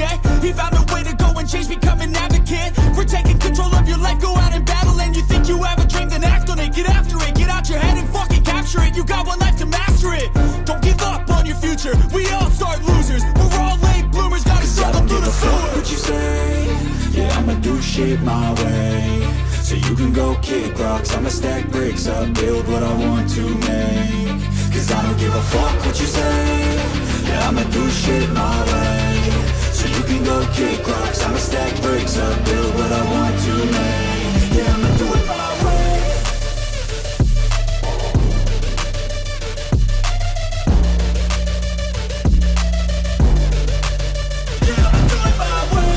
yeah. He found a way to go and change, become an advocate for taking control of your life. Go out and battle, and you think you have a dream, then act on it. Get after it, get out your head and fucking capture it. You got one life to master it. Don't give up on your future. We all start losers. We're all late bloomers. Gotta struggle through the sewer. What you say? Yeah, I'ma do shit my way. So you can go kick rocks, I'ma stack bricks up, build what I want to make. Cause I don't give a fuck what you say. Yeah, I'ma do shit my way. So you can go kick rocks, I'ma stack bricks up, build what I want to make. Yeah, I'ma do it my way. Yeah, I'ma do it my way.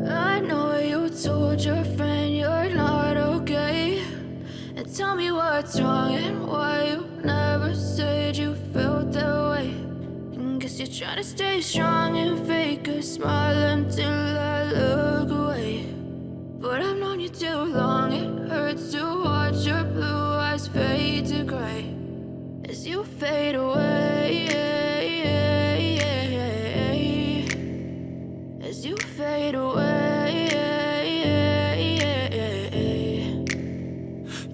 I know you told your friend you're not okay, and tell me what's wrong and why you never said you felt that way. And guess you're trying to stay strong and fake a smile until I look away. But I've known you too long, it hurts to watch your blue eyes fade to gray as you fade away. As you fade away.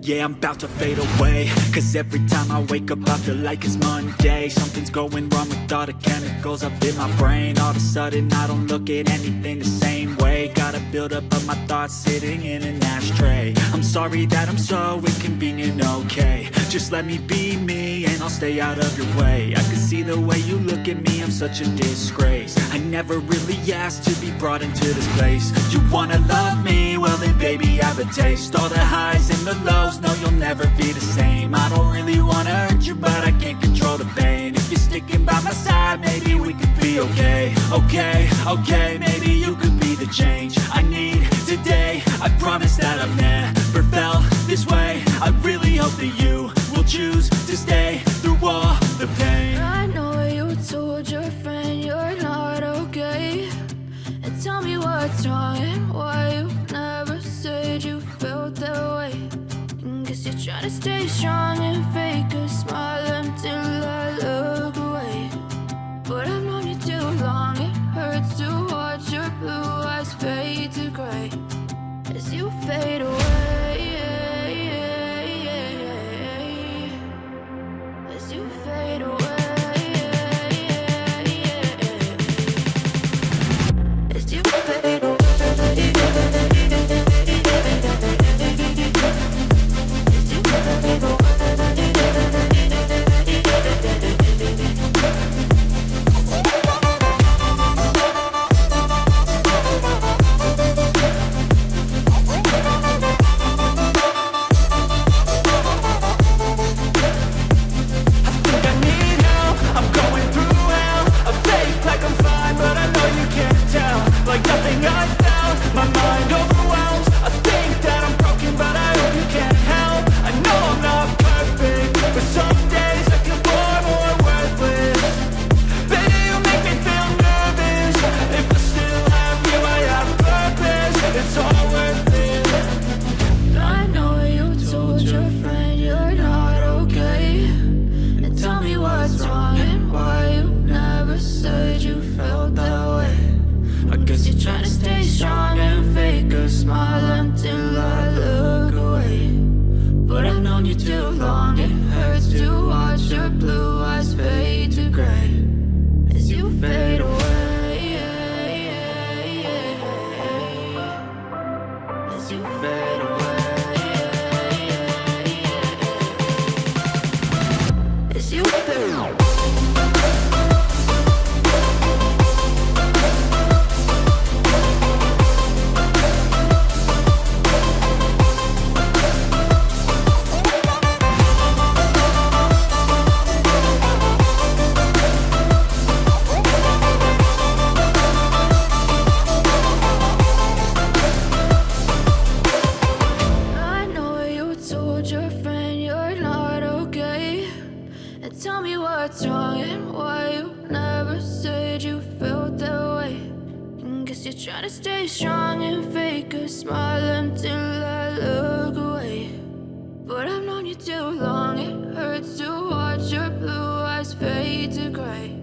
Yeah, I'm about to fade away. Cause every time I wake up I feel like it's Monday. Something's going wrong with all the chemicals up in my brain. All of a sudden I don't look at anything the same way. Gotta build up of my thoughts sitting in an ashtray. I'm sorry that I'm so inconvenient, okay. Just let me be me and I'll stay out of your way. I can see the way you look at me, I'm such a disgrace. I never really asked to be brought into this place. You wanna love me? Well then baby have a taste. All the highs and the lows, no you'll never be the same. I don't really wanna hurt you but I can't control the pain. If you're sticking by my side maybe we could be okay. Okay, maybe you could be the change I need today. I promise that I've never felt this way. I really hope that you will choose to stay through all the pain. I know you told your friend you're not okay, and tell me what's wrong and why you never said you felt that way. And guess you're trying to stay strong and fake a smile until I look away. But I've known you too long, it hurts to watch your blue eyes fade to gray as you fade away. As you fade away. As you fade away. As you fade away. Like nothing I found, my mind overwhelms. I think that I'm broken, but I hope you can't help. I know I'm not perfect, but some days I feel far more worthless. Baby, you make me feel nervous. If I still have you, I have purpose. It's all worth it. I know you told your friend you're not okay, and tell me what's wrong and why you never said you felt that way. I guess you're trying to stay strong and fake a smile until I look away. But I've known you too long, it hurts to watch your blue eyes fade to gray as you fade away. As you fade away. As you fade away. you're trying to stay strong and fake a smile until I look away. But I've known you too long, it hurts to watch your blue eyes fade to gray.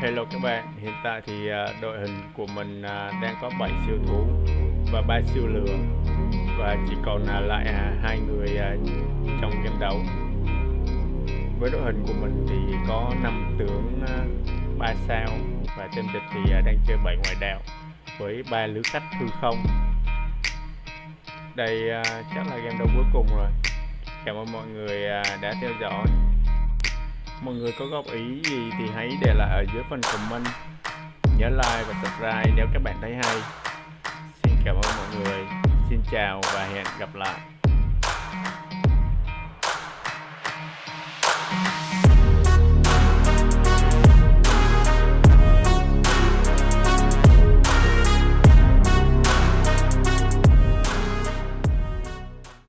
Hello các bạn, hiện tại thì đội hình của mình đang có 7 siêu thú và 3 siêu lửa, và chỉ còn lại 2 người trong game đấu. Với đội hình của mình thì có 5 tướng 3 sao, và tên địch thì đang chơi 7 ngoại đạo với 3 lưới khách hư không. Đây chắc là game đấu cuối cùng rồi. Cảm ơn mọi người đã theo dõi. Mọi người có góp ý gì thì hãy để lại ở dưới phần comment. Nhớ like và subscribe nếu các bạn thấy hay. Xin cảm ơn mọi người. Xin chào và hẹn gặp lại.